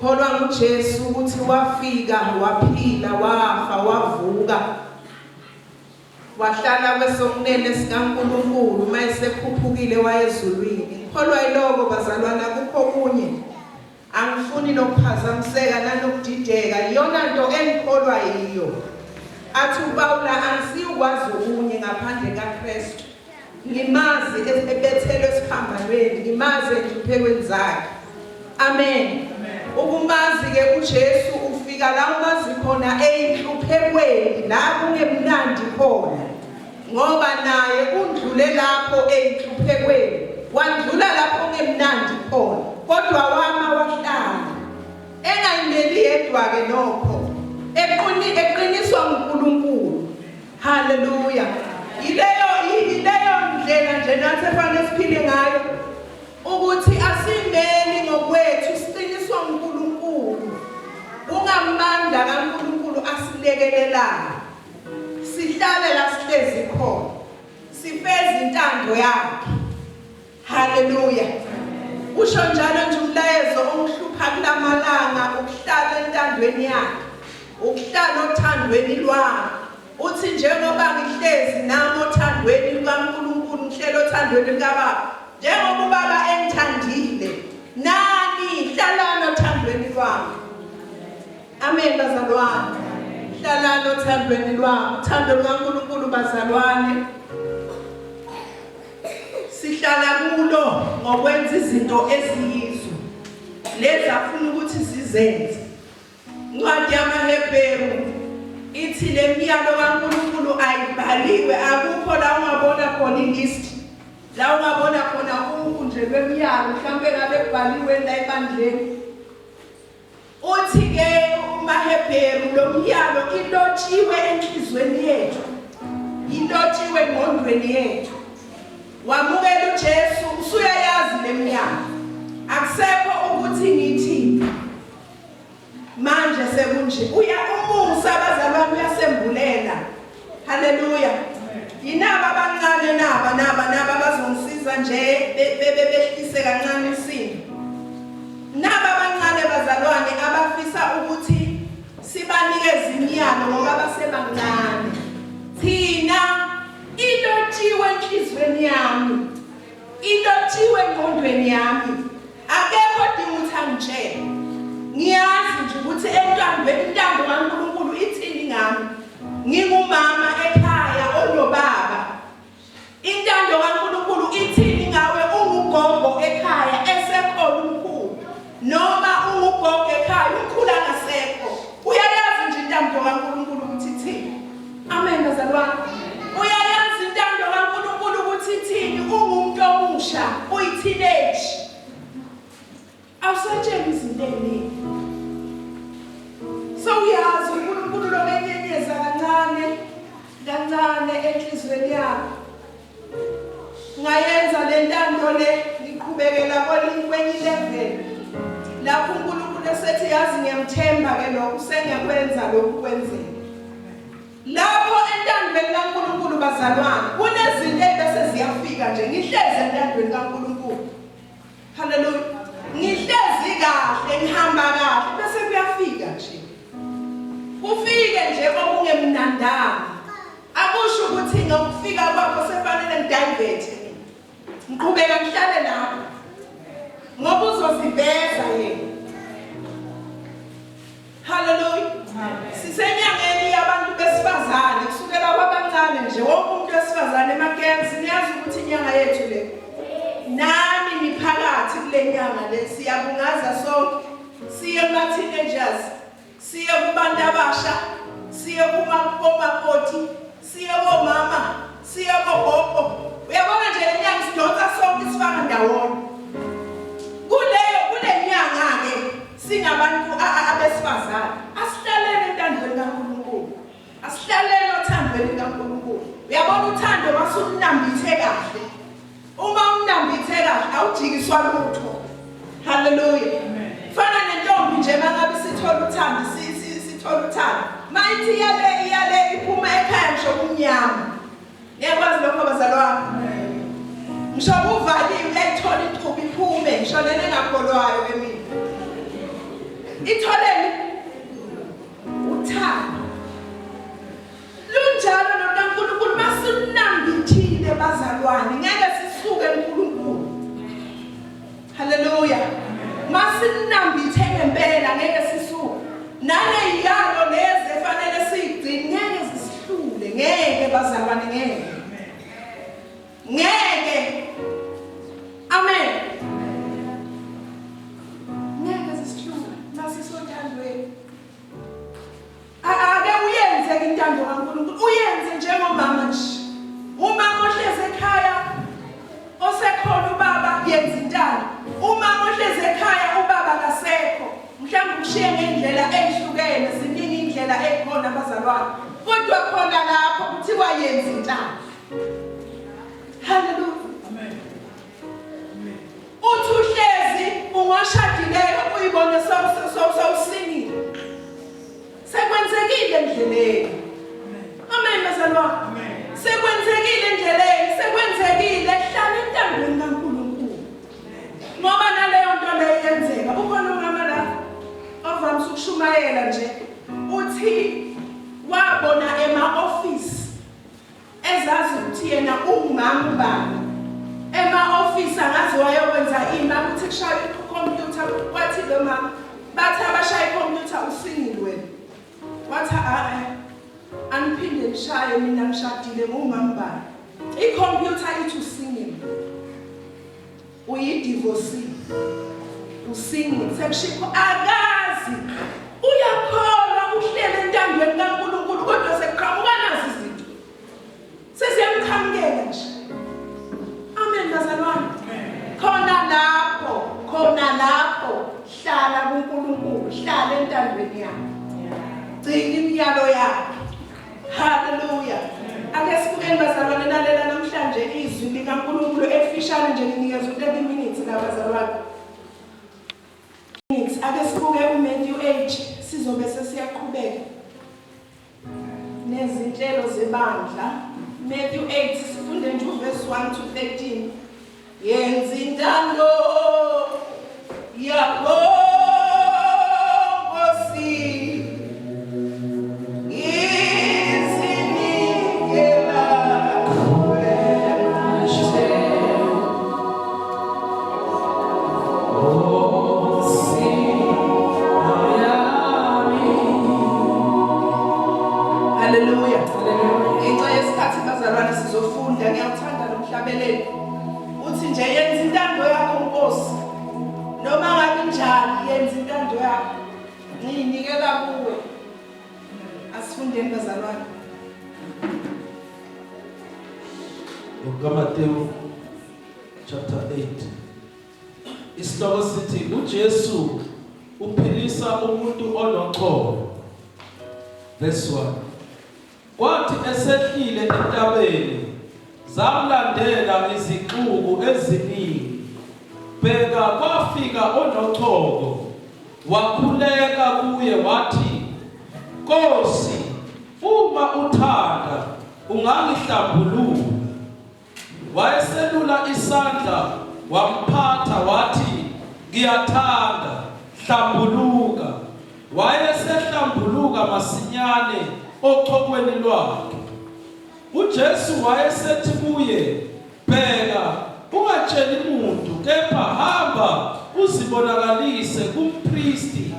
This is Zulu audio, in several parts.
Kholwa ngoJesu ukuthi wafika, waphila, wafa, wavuka. Wahlala kwesokunene sikaNkulunkulu mayesekhuphukile wayezulwini. Kholwa iloko bazalwana kukho kunye. Angifuni nokuphazamiseka nanokudideka, iyona nto engikholwa yiyo. Athi uPawula angisiyukwazi okunye ngaphandle kaKristu. Ngimazi ebethelwe esiphambanweni, ngimazi enhluphekweni zakhe. Amen. Ukumazi ke uJesu ufika la umazi khona enhluphekweni la kungemnandi khona. Ngoba naye undlule lapho enhluphekweni. Wandlula lapho kungemnandi khona. Kodwa wama wahlala. Engayimeli yedwa ke nokho. Eqiniswa nguNkulunkulu. Hallelujah. Ileyo ndlela nje nathi efanele siphile ngayo ukuthi asimeli ngokwethu, siqiniswa nguNkulunkulu. Ungamandla kaNkulunkulu asilekelelayo. Sihlale la sihlezi khona. Sifeze intando yakhe. Hallelujah. Usho njalo nje umlayezo omhlupha kulamalanga ukuhlala entandweni yakhe. Ukuhlala othandweni lwakhe. Uthi njengoba ngihlezi nami othandweni lukaNkulunkulu, ngihlelo othandweni lukaBaba. Njengoba uBaba engithandile, nani hlalana othandweni lwami. Amen bazalwane. Hlalana othandweni lwami. Uthando lukaNkulunkulu bazalwane. Sihlala kulo ngokwenza izinto eziyizo. Lezi afuna ukuthi sizenze. Incwadi yamaHebheru ithi le myalo kaNkulunkulu ayibhaliwe, akukho la ungabona khona ilist. La ungabona khona nje lwemyalo mhlambe ngabe kubhaliwe la ebandleni. Uthi ke umaHebheru lo myalo ilotshiwe enhlizweni yethu. Ilotshiwe engqondweni yethu. Wamukela uJesu usuyayazi le myalo. Akusekho ukuthi ngithi manje sekunje umusa abazalwane uyasembulela. Haleluya. Yinaba abancane naba bazongisiza nje behlise kancane isimo. Naba abancane bazalwane abafisa ukuthi sibanikeze imiyalo ngoba basebancane. Thina ilotshiwe enhlizweni yami. Ilotshiwe engqondweni yami. Akekho dinga ukuthi angitshele. Ngiyazi nje ukuthi intando kaNkulunkulu ithini ngami. Ngingumama ekhaya onobaba. Intando kaNkulunkulu ithini ngawe ungugogo ekhaya esekhona umkhulu. Noma ungugogo ekhaya umkhulu angasekho. Uyayazi nje intando kaNkulunkulu ukuthi ithini. Amen bazalwane. Uyayazi intando kaNkulunkulu ukuthi ithini. Ungumuntu omusha, uyi-teenage. Awusatshela izinto eziningi. So uyazi uNkulunkulu lo benyenyeza kancane enhlizweni yakho. Ngayenza le ntando le ngiqhubekela kwenye level. Lapho uNkulunkulu esethi yazi ngiyamthemba ke lokho usengiyakwenza lokhu kwenzeke. Lapho entandweni kaNkulunkulu bazalwane kunezinto ebese ziyafika nje ngihleze entandweni kaNkulunkulu. Hallelujah. Ngihlezi kahle ngihamba kahle bese kuyafika nje. Kufike nje okungemnandanga. Akusho ukuthi ngokufika kwakho sefanele ngidiverte. Ngiqhubeka ngihlale lapho. Ngoba uzoziveza yena. Hallelujah. Sisenyangeni yabantu besifazane kusukela kwabancane nje wonke umuntu wesifazane emakenzi niyazi ukuthi inyanga yethu le. Nami niphakathi kule nyanga le siyabungaza sonke. Siye kuma-teenagers, siye kubantu abasha, siye kumakoti, siye komama, siye kogogo. Uyabona nje le nyanga sidonsa sonke sifaka ndawonye. Kule nyanga ke singabantu abesifazane asihlalele entandweni kaNkulunkulu. Asihlalele othandweni kaNkulunkulu. Uyabona uthando masulunambithe kahle. Uma unambithe kahle awujikiswa lutho. Hallelujah. Fana nentombi nje mangabe sithola uthando sithola uthando. Mayithi iyale iphuma ekhaya ngisho kumnyama. Ngiyakwazi lokho bazalwane. Ngisho uvaliwe ethola ichuba iphume ngisho lena engakholwayo emini. masinambithe ngempela ngeke sisuke naneyalo lezi efanele sigcine ngeke zisihlule ngeke bazalwane ngeke amen ngeke zisihlule masisothandweni ake uyenze intando kaNkulunkulu uyenze njengomama nje umama ohlezi ekhaya osekhona ubaba yenza intando umama ohlezi ekhaya ubaba kasekho mhlawumbe ushiye ngendlela ehlukene ziningi indlela ekhona abazalwane kodwa khona lapho kuthiwa yenza intando haleluya amen uthi uhlezi ungashadileyo uyibone sawusingile sekwenzekile endleleni amen bazalwane sekwenzekile endleleni sekwenzekile hlala entandweni kaNkulunkulu ngoba naleyo nto leyo yenzeka ukhona umama la ovamise ukushumayela nje uthi wabona ema-office ezazi ukuthi yena ungumama ubani ema-office angazi wayokwenza imali ukuthi kushaye ikhompyutha kwathi lo mama bathi abashaye ikhompyutha usingile wena wathi aniphinde nishaye mina ngishadile ngumama bani ikhompyutha ithi usingile uyidivorcile usingile sekushikho akazi uyakholwa uhlele entandweni kaNkulunkulu kodwa sekuqhamuka nazi izinto sesiyamqhamukela nje amen bazalwane khona lapho hlala kuNkulunkulu hlala entandweni yakhe gcina imiyalo yakhe haleluya ake sibukeni bazalwane nalela namhlanje izwi likaNkulunkulu efishane nje nginikezwe 30 minutes la bazalwane ake sibuke uMatthew 8 sizobe sesiyaqhubeka nezinhlelo zebandla Matthew 8 sifunde nje verse 1 to 13 yenza intando yakho uthi nje yenza intando yakho Nkosi noma ngabe njani yenza intando yakho ngiyinikela kuwe asifundeni bazalwane Matthew chapter 8 isihloko sithi uJesu uphilisa umuntu onoxolo verse 1 kwathi esehlile entabeni zamlandela izixuku eziningi bheka kwafika onoxhoko wakhuleka kuye wathi Nkosi uma uthanda ungangihlambulula wayeselula isandla wamphatha wathi ngiyathanda hlambuluka wayesehlambuluka masinyane oxhokweni lwakhe uJesu wayesethi kuye bheka ungatsheli muntu kepha hamba uzibonakalise kumpristi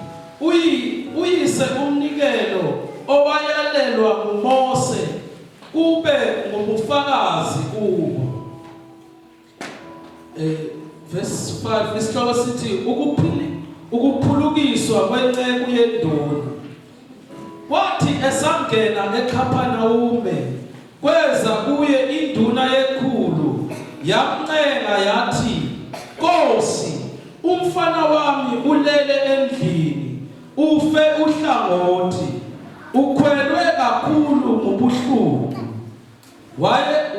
uyise umnikelo owayalelwa nguMose kube ngobufakazi kubo verse 5 isihloko sithi ukuphulukiswa kwenceku yenduna kwathi esangena eKhapanawume kweza kuye induna yekhulu yamncenga yathi Nkosi umfana wami ulele endlini ufe uhlangothi ukhwelwe kakhulu ngobuhlungu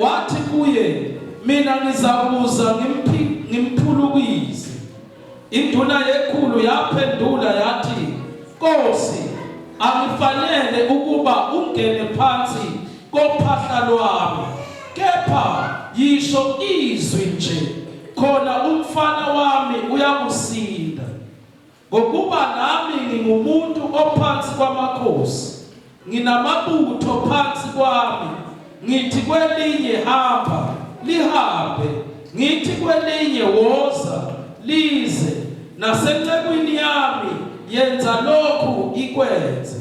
wathi kuye mina ngizakuza ngimphulukise induna yekhulu yaphendula yathi Nkosi angifanele ukuba ungene phansi kophahla lwami kepha yisho izwi nje khona umfana wami uyakusinda ngokuba nami ngingumuntu ophansi kwamakhosi nginamabutho phansi kwami ngithi kwelinye hamba lihambe ngithi kwelinye woza lize nasencekwini yami yenza lokhu ikwenze.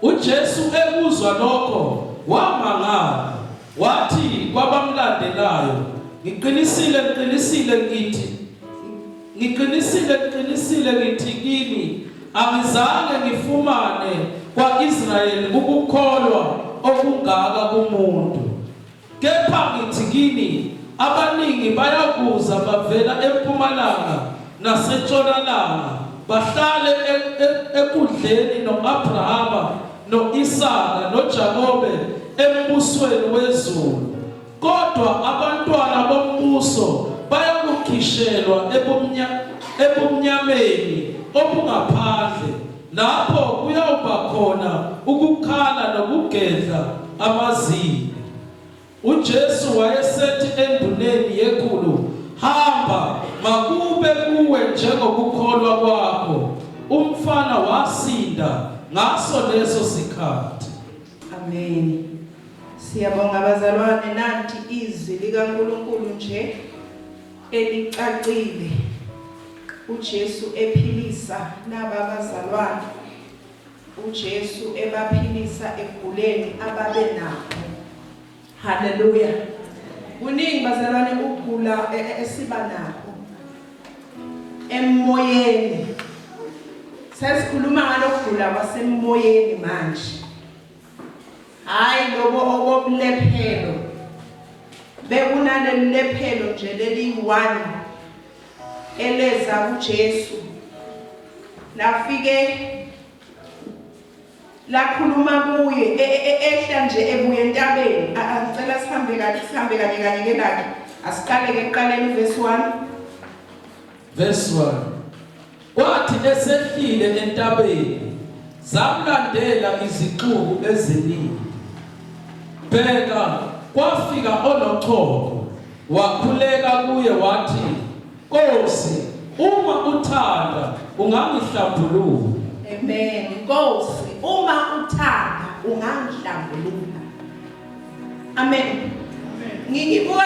UJesu ekuzwa lokho wamangala, wathi kwabamlandelayo, ngiqinisile ngithi kini, angizange ngifumane kwa-Israyeli ukukholwa okungaka kumuntu. Kepha ngithi kini, abaningi bayakuza bavela empumalanga nasentshonalanga, bahlale ekudleni no-Abrahama, no-Isaka, noJakobe embusweni wezulu. Kodwa abantwana bombuso bayakukhishelwa ebumnyameni obungaphandle, lapho kuyawuba khona ukukhala nokugedla amazinyo. UJesu wayesethi enduneni yekhulu, hamba, makube kuwe njengokukholwa kwakho. Umfana wasinda ngaso leso sikhathi. Amen. Siyabonga bazalwane, nanti izwi likaNkulunkulu nje elicacile. UJesu ephilisa laba bazalwane. UJesu ebaphilisa eguleni ababe nakho. Hallelujah. Kuningi bazalwane ukugula esiba nakho emoyeni. Sesikhuluma ngalokugula kwasemoyeni manje. Hayi lobo okobulephelo. Bekunale lephelo nje leli-1 eleza kuJesu. Lafike lakhuluma kuye ehla nje ebuye entabeni. Ngicela sihambe kanye ke lakhe. Asiqale ke eqaleni verse 1. Verse 1. Kwathi esehlile entabeni, zamlandela izixuku eziningi. Bheka, kwafika onochoko, wakhuleka kuye wathi, Nkosi, uma uthanda ungangihlambulula. Amen. Nkosi, uma uthanda ungangihlambulula. Amen. Ngiyibuka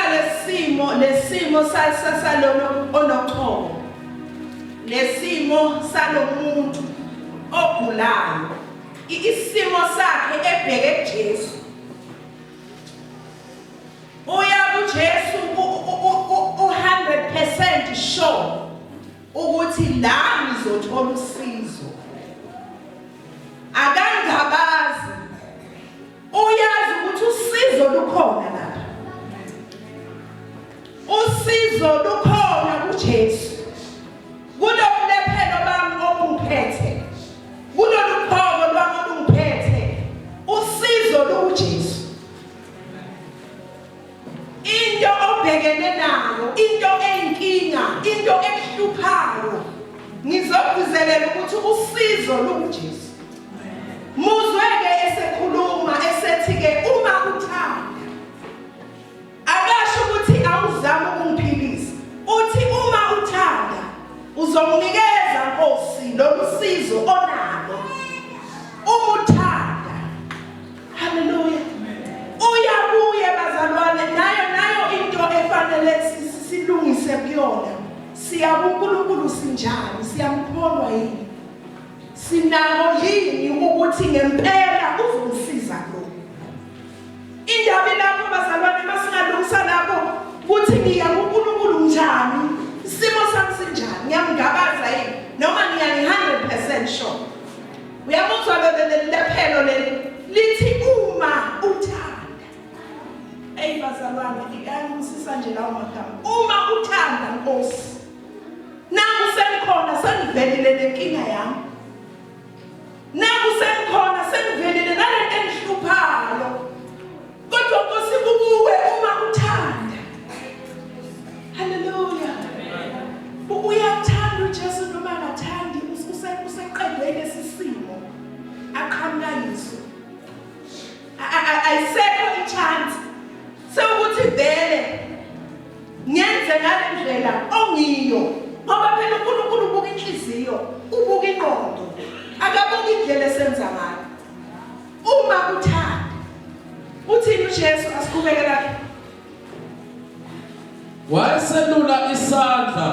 lesimo salona onochoko. Lesimo salomuntu ogulayo. Isimo sakhe ebheke kuJesu. Uya kuJesu 100% sure ukuthi la ngizothola usizo. Akangabazi. Uyazi ukuthi usizo lukhona lapha. Usizo lukhona kuJesu. Kulobulephelo bami obungiphethe. Kuloluphoko lwami olungiphethe. Usizo lukuJesu. Into obhekene nayo, into eyinkinga, into ekuhluphayo, ngizokuzela ukuthi usizo lukuJesu. Muzweke esekhuluma esethi-ke uma uthanda. Akasho ukuthi awuzama ukungiphilisa. Uthi uma uthanda uzomnikeza Nkosi lolu sizo onalo. Uma uthanda. Hallelujah. Uyabuye bazalwane, nayo into efanele silungise kuyona. SiyabuNkulunkulu sinjani, siyamkholwa yini? Sinako yini ukuthi ngempela uzongisiza lo? Indaba lapho bazalwane masingalungisa lapho ukuthi ngiya kuNkulunkulu njani? Isimo sami sinjani? Ngiyamgabaza yini? Noma ngiya 100% sure. Uyamuzwa lephelo leli lithi uma uthanda. Ey bazalwane, ngiyangusisa nje lawo magama. Uma uthanda Nkosi. Nangu sengikhona sengivelile lenkinga yami. Nangu sengikhona sengivelile nalento engihluphayo. Kodwa Nkosi kubuwe uma uthanda. Hallelujah. Uyathanda uJesu noma angathandi, useqedwe lesisimo. Aqhamuka yiso. Ayisekho i-chance. Sewukuthi vele ngenze ngale ndlela ongiyo. Ngoba phela uNkulunkulu ubuka inhliziyo, ubuka ingqondo. Akabuki indlela esenza ngayo. Uma uthanda. Uthini uJesu asiqhubeke lapha? Wayeselula isandla,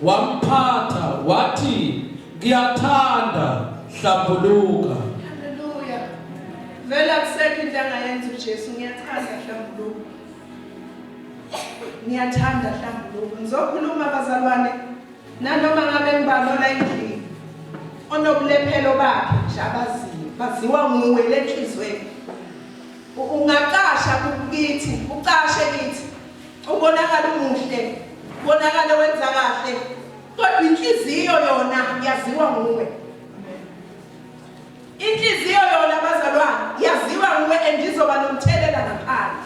wamphatha wathi ngiyathanda hlambuluka. Hallelujah. Vele akusekho into angayenza uJesu, ngiyathanda hlambuluka. Ngiyathanda hlambuluka. Ngizokhuluma abazalwane nanoma ngabe ngibalola endlini. Onobulephelo bakhe nje abaziyo. Baziwa nguwe lenhlizweni. Ungaqasha kukithi, uqashe kithi. Ubonakala umuhle, ubonakala wenza kahle. Kodwa inhliziyo yona yaziwa nguwe. Inhliziyo yona abazalwane yaziwa nguwe endizoba nomthelela ngaphandle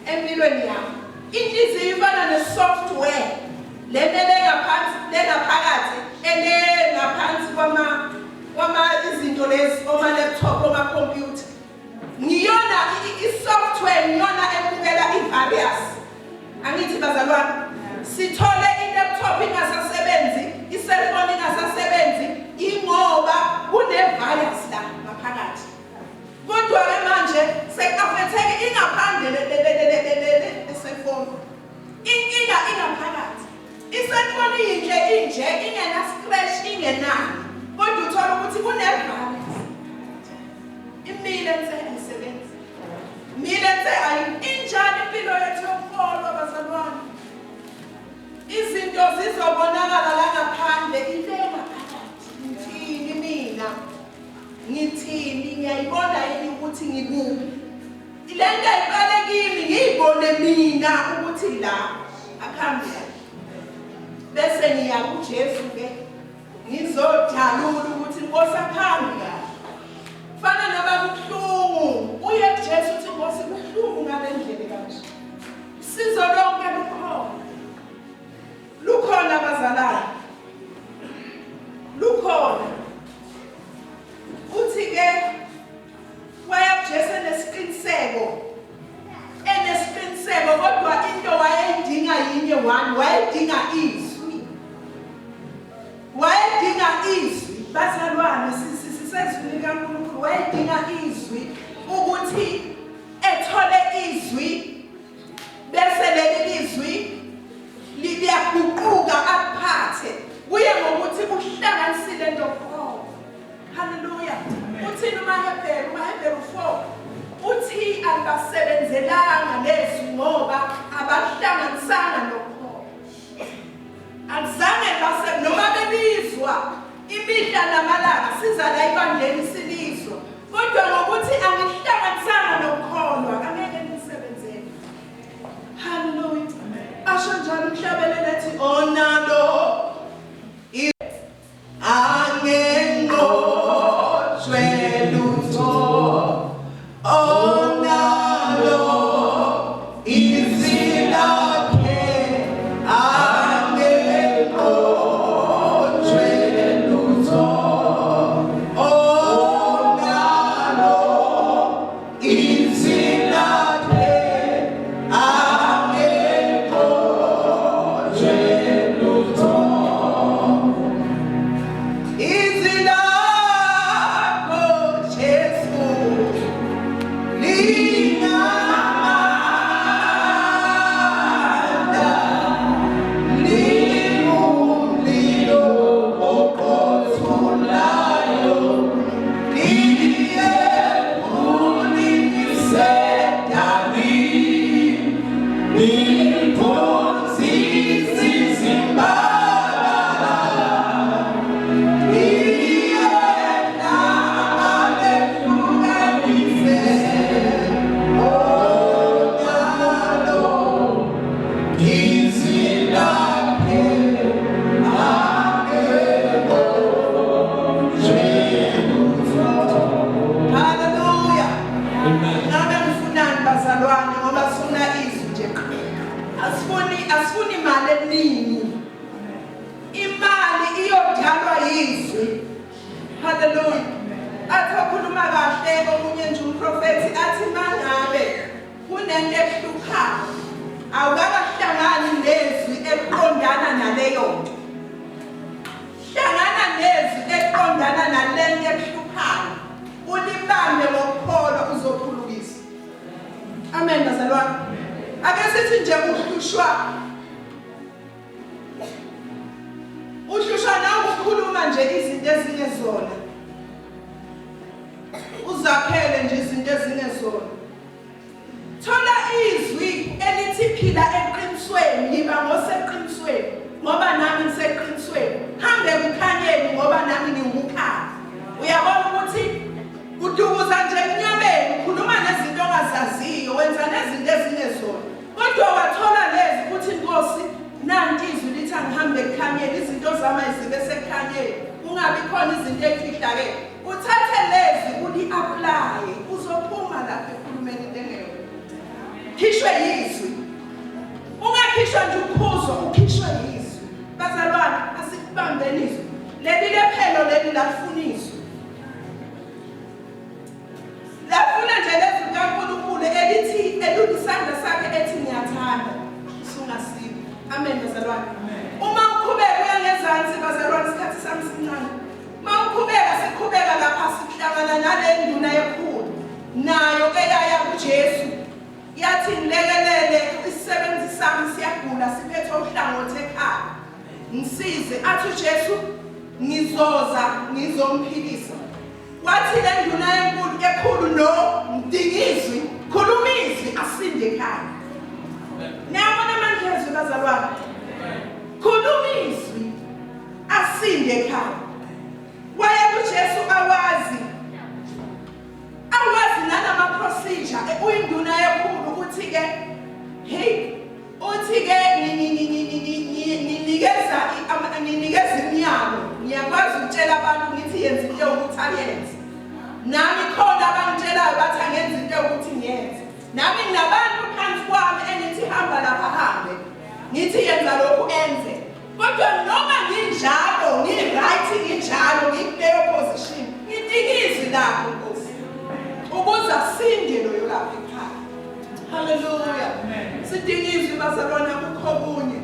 empilweni yami. Inhliziyo ifana ne-software lenele ngaphansi lengaphakathi elengaphansi kwama izinto lezi oma-laptop oma-computer. Ngiyona i-software ngiyona ebukela i-various. Angithi bazalwane sithole i-laptop ingasasebenzi, i-cellphone ingasasebenzi ingoba kune-virus la ngaphakathi. Kodwa-ke manje sekafetheke ingaphandle le-cellphone. Inkinga ingaphakathi. I-cellphone inhle inje ingena-scratch ingenani. Kodwa uthola ukuthi kune-virus. Imile nse ayisebenzi. Mile nse injani impilo yethu yonkolo abazalwane. Izinto zizobonakala la ngaphandle ile ngaphakathi. Ngithini mina? Ngithini? Ngiyayibona yini ukuthi ngikuphi? Le nto ayiqale kimi ngiyibone mina ukuthi la akhambi. Bese ngiya kuJesu ke ngizodalula ukuthi Nkosi akhambi kahle. Fana noma kubuhlungu uye kuJesu uthi Nkosi kubuhlungu ngale ndlela kanje. Sizo lonke lukhona abazalwane. Lukhona. Uthi ke waya kuJesu enesiqiniseko kodwa into wayeyidinga yinye wayedinga izwi. Wayedinga izwi bazalwane sisezwini kaNkulunkulu wayedinga izwi ukuthi ethole izwi bese leli lizwi liyaguquka aphathe kuye ngokuthi uhlanganisile into khona. Hallelujah. Uthini uMahebheru 4 uthi abasebenzelanga lezwi ngoba abahlanganisanga nokho. Azange noma bebizwa imihla namalanga siza la ibandleni silizwa. Kodwa ngokuthi angihlanganisanga nokholwa angeke nisebenzele. Hallelujah. Asho njalo umhlabelele ethi onalo angenqotshwe lutho. Onalo izwi lakhe angenqotshwe lutho. Onalo izwi lakhe angenqotshwe lutho. Izwi lakho Jesu linamandla, lingumlilo oqothulayo, liyekulinise Davida, liphonsisa izimbala, liyena alehlukanise. Onalo izwi lakhe angenqotshwe lutho. Hallelujah. Amen. Ngabe ngifunani bazalwane ngoba sifuna izwi nje. Asifuni imali eningi. Imali iyodalwa yizwi. Hallelujah. Athi okhuluma kahle omunye nje umprofeti athi mangabe kunento ehluphayo awukakahlangani nezwi eliqondana naleyo nto. Hlangana nezwi eliqondana nalento ehluphayo. Ulibambe ngokukholwa uzokhulukisa. Amen bazalwane. Ake sithi nje ukuhlushwa nje izinto ezingezona. Uzakhele nje izinto ezingezona. Thola izwi elithi phila eqinisweni, yiba ngoseqinisweni ngoba nami ngiseqinisweni. Hambe kukhanyeni ngoba nami ngiwukhanya. Uyabona ukuthi udukuza nje emnyameni, ukhuluma nezinto ongazaziyo, wenza nezinto ezingezona. Kodwa wathola lezi ukuthi Nkosi nanti izwi lithi angihambe ekukhanyeni, izinto zami zibe sekukhanyeni. Kungabi khona izinto ezifihlake. Uthathe lezi uli-apply, uzophuma lapha ekhulumeni lengeke. Khishwe yizwi. Ungakhishwa nje ukhuzo, ukhishwe yizwi. Bazalwane, asikubambeni izwi. Leli lephelo leli lafuna izwi. Lafuna nje lezi kaNkulunkulu elithi elulisandla sakhe ethi ngiyathanda. Usungasiwe. Amen bazalwane. Uma uqhubeka uya ngezansi bazalwane isikhathi sami sincane. Uma uqhubeka siqhubeka lapha sihlangana nale nduna ekhulu. Nayo eyaya kuJesu. Yathi nilekelele isisebenzi sami siyagula siphethwe uhlangothi ekhaya. Ngisize athi uJesu ngizoza ngizomphilisa. Wathi le nduna enkulu no mdingizwi khuluma izwi asinde ekhaya. Niyabona manje bazalwane. Khuluma izwi asinde ekhaya. Waye kuJesu awazi nanama procedure uyinduna enkulu ukuthi ke hey uthi ke ninikeza imiyalo. Ngiyakwazi ukutshela abantu ngithi yenza into ukuthi ayenze. Nami khona abangitshelayo bathi angenza into ukuthi ngiyenze. Nami nginabantu phansi kwami engithi hamba lapha hambe. Ngithi yenza lokhu enze. Kodwa noma nginjalo, ngiright nginjalo, ngikuleyo position. Ngidingizwe lapho Nkosi. Ukuze asinde loyo lapha ekhaya. Hallelujah. Sidingizwe bazalwana kukho kunye.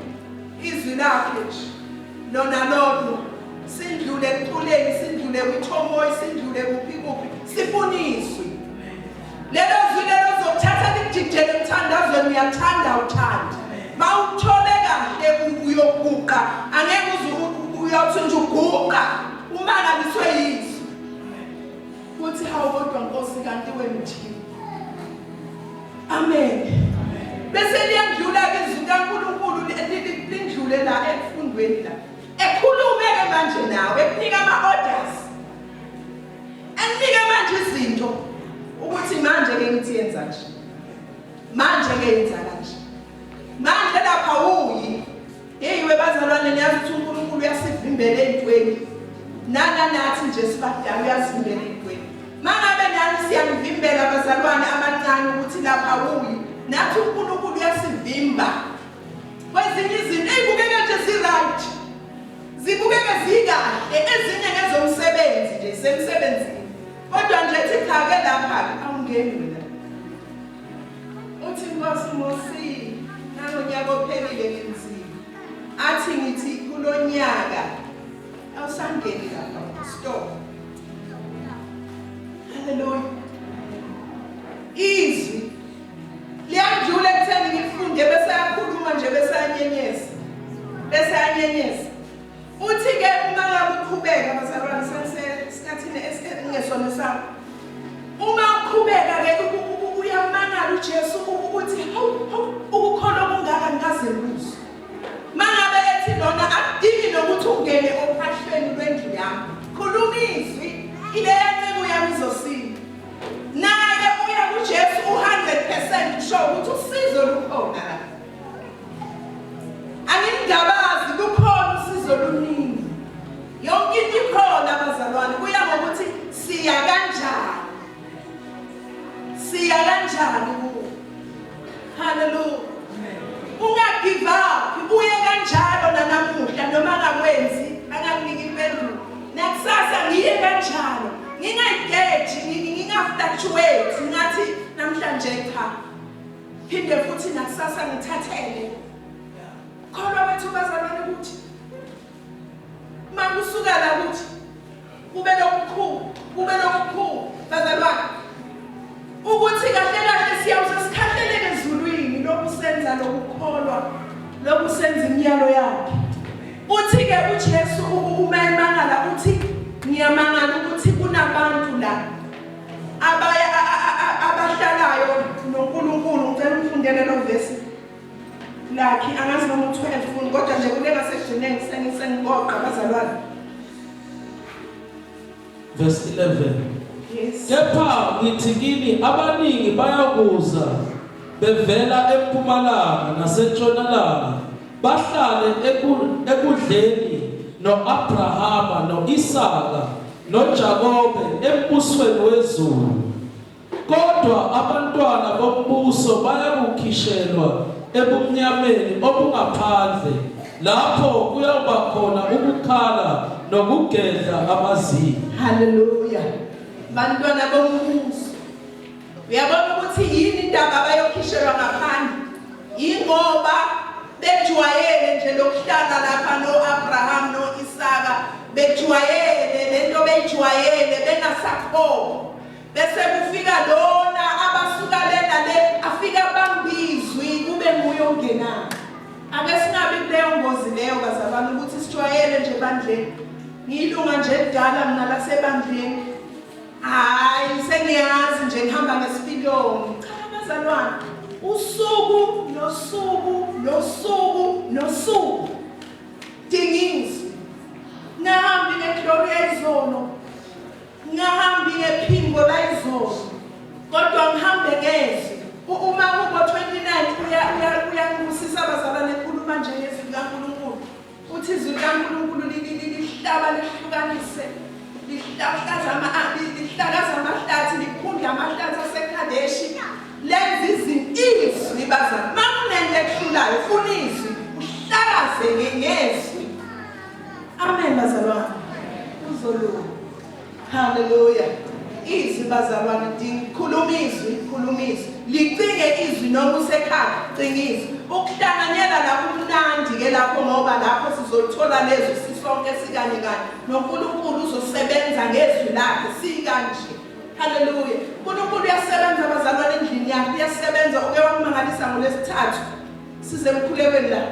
Izwi lakhe nje. Lona lokho sindlule ekuthuleni, sindlule kwithomoyi, sindlule kuphi. Sifuniswe. Lelo zwi lelo zokuthatha likujijele emthandazweni uyathanda uthanda. Mawuthole kahle uyoguqa, angeke uyothi nje uguqa umangaliswe yizwi. Kuthi hawu kodwa Nkosi kanti wena uthini? Amen. Bese liyandlula ke izwi kaNkulunkulu lindlule la ekufundweni la. Ekhulume ke manje nawe, ekunika ama-orders. Enike manje izinto ukuthi manje ke ngithi yenza nje. Manje ke yenza kanje. Manje lapha uyi. Hey bazalwane niyazi ukuthi uNkulunkulu uyasivimbela ezintweni. Nathi nje sibadala uyasivimbela ezintweni. Mangabe nani siyavimbela bazalwane abancane ukuthi lapha uyi. Nathi uNkulunkulu uyasivimba. Kwezinye izinto ezibukeka nje si-right. Zibukeka zikahle ezinye ngezomsebenzi nje semsebenzini. Kodwa nje ethi cha ke lapha awungeni wena. Uthi Nkosi Mosi nalonyaka ophelile ngenzini. Athi ngithi kulonyaka awusangeni lapha stop. Hallelujah. Izwi liyadlula ekutheni ngifunde bese yakhuluma nje bese yanyenyeza. Bese yanyenyeza. Uthi ke uma ngabe uqhubeka bazalwane sesikhathini esingesona sakho. Uma uqhubeka ke uyamangala uJesu ukuthi ukukholwa kungaka ngikaze luzo. Mangabe ethi lona akudingi nokuthi ungene ophahlweni lwendlu yami. Khuluma izwi ile yanceku yami izosinda. Naye uya kuJesu 100% sure ukuthi usizo lukhona. Angingabazi kukhona usizo luningi. Yonke into ikhona bazalwane kuya ngokuthi siya kanjani. Siya kanjani kuwo. Hallelujah. Ungagive up, uye kanjalo nanamuhla noma ngakwenzi, angakuniki impendulo. Nakusasa ngiye kanjalo. Ngingayigeji, ngingafluctuate, ngathi namhlanje cha. Phinde futhi nakusasa ngithathele. Kholwa wethu bazalwane ukuthi makusuka la ukuthi kube lokukhulu bazalwane ukuthi kahle kahle siyawuze sikhahleleke ezulwini lokusenza lokukholwa lokusenza imiyalo yakhe. Uthi ke uJesu uma emangala uthi ngiyamangala ukuthi kunabantu la abahlalayo noNkulunkulu. Ngicela ufundele lo verse lakhi, angazi noma u12 kodwa nje kule ngasekugcineni sengigoqa bazalwane. Verse 11. Yes. Kepha ngithi kini abaningi bayakuza bevela empumalanga nasentshonalanga bahlale ekudleni noAbrahama noIsaka noJakobe embusweni wezulu. Kodwa abantwana bombuso bayakukhishelwa ebumnyameni obungaphandle, lapho kuyoba khona ukukhala nokugedla amazinyo. Hallelujah. Bantwana bombuso, uyabona ukuthi yini indaba abayokhishelwa ngaphandle? Ingoba bejwayele nje lokuhlala lapha noAbraham noIsaka, bejwayele lento bejwayele bengasakhono. Bese kufika lona abasuka lena le afika bambizwi kube nguye ongenayo. Ake singabi kuleyo ngozi leyo bazalwane ukuthi sijwayele nje bandleni. Ngilunga nje edala mina lasebandleni. Hayi sengiyazi nje ngihamba ngesipiliyoni. Cha bazalwane, usuku nosuku dingisi. Ngahambi ngeGloria izolo, ngahambi ngePhingo la izolo, kodwa ngihambe ngezwi. Uma ngo-29 uyangibusisa bazalwane, ekhuluma nje ngezwi likaNkulunkulu. Uthi izwi likaNkulunkulu lihlaba lihlukanise, lihlakaza amahlathi, liphunde amahlathi aseKhadeshi. Lenza izwi bazalwane. Uma kunento ekuhlulayo funa izwi, uhlakaze ngezwi. Amen bazalwane. Uzolunga. Hallelujah. Izwi bazalwane, khuluma izwi. Licinge izwi noma usekhaya, cinga izwi. Ukuhlanganyela lapho kumnandi ke lapho ngoba lapho sizolithola lezo sisonke sikanye kanye. noNkulunkulu uzosebenza ngezwi lakhe sikanje. Hallelujah. uNkulunkulu uyasebenza bazalwane endlini yakhe, uyasebenza. Uke wakumangalisa ngolesithathu. Size emkhulekweni la.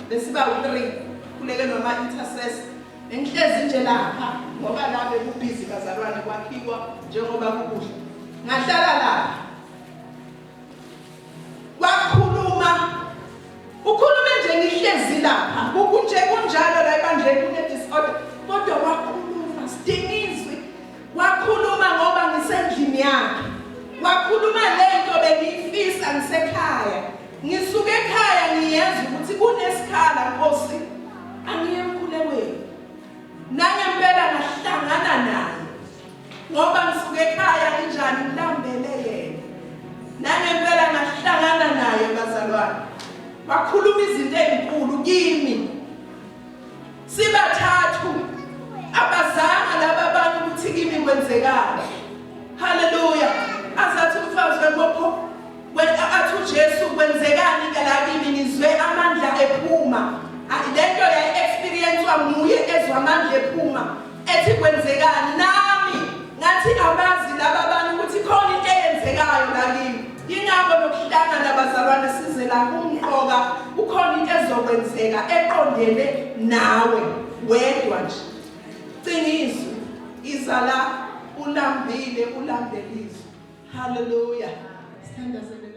Besiba u3. Khuleke noma intercessor. Engihlezi nje lapha ngoba la bekubhizi bazalwane kwakhiwa njengoba kukuhle. Ngahlala lapha. Ukhuluma nje ngihlezi lapha. Kunje kunjalo la ebandleni kune disorder. Kodwa wakhuluma sidingizwe. Wakhuluma ngoba ngisendlini yakhe. Wakhuluma lento bengiyifisa ngisekhaya. Ngisuke ekhaya ngiyazi ukuthi kunesikhala Nkosi. Angiye emkhulekweni. Nangempela ngahlangana naye. Ngoba ngisuke ekhaya kanjani ngilambele yena. Nangempela ngahlangana naye bazalwane. Wakhuluma izinto ezinkulu kimi. Sibathathu abazanga laba bantu ukuthi kimi kwenzekani. Hallelujah. Azathi umfazi wemopho athi uJesu kwenzekani la kimi, ngizwe amandla ephuma. Lento yayi-experience nguye ezwa amandla ephuma ethi kwenzekani. Nami ngathi abazi laba bantu ukuthi khona into eyenzekayo la kimi. Ingakho nokuhlangana bazalwane size la kumqoka ukhona into ezokwenzeka eqondene nawe wedwa nje. Cinizwe izala ulambile ulambelizwe. Hallelujah. Sithandazele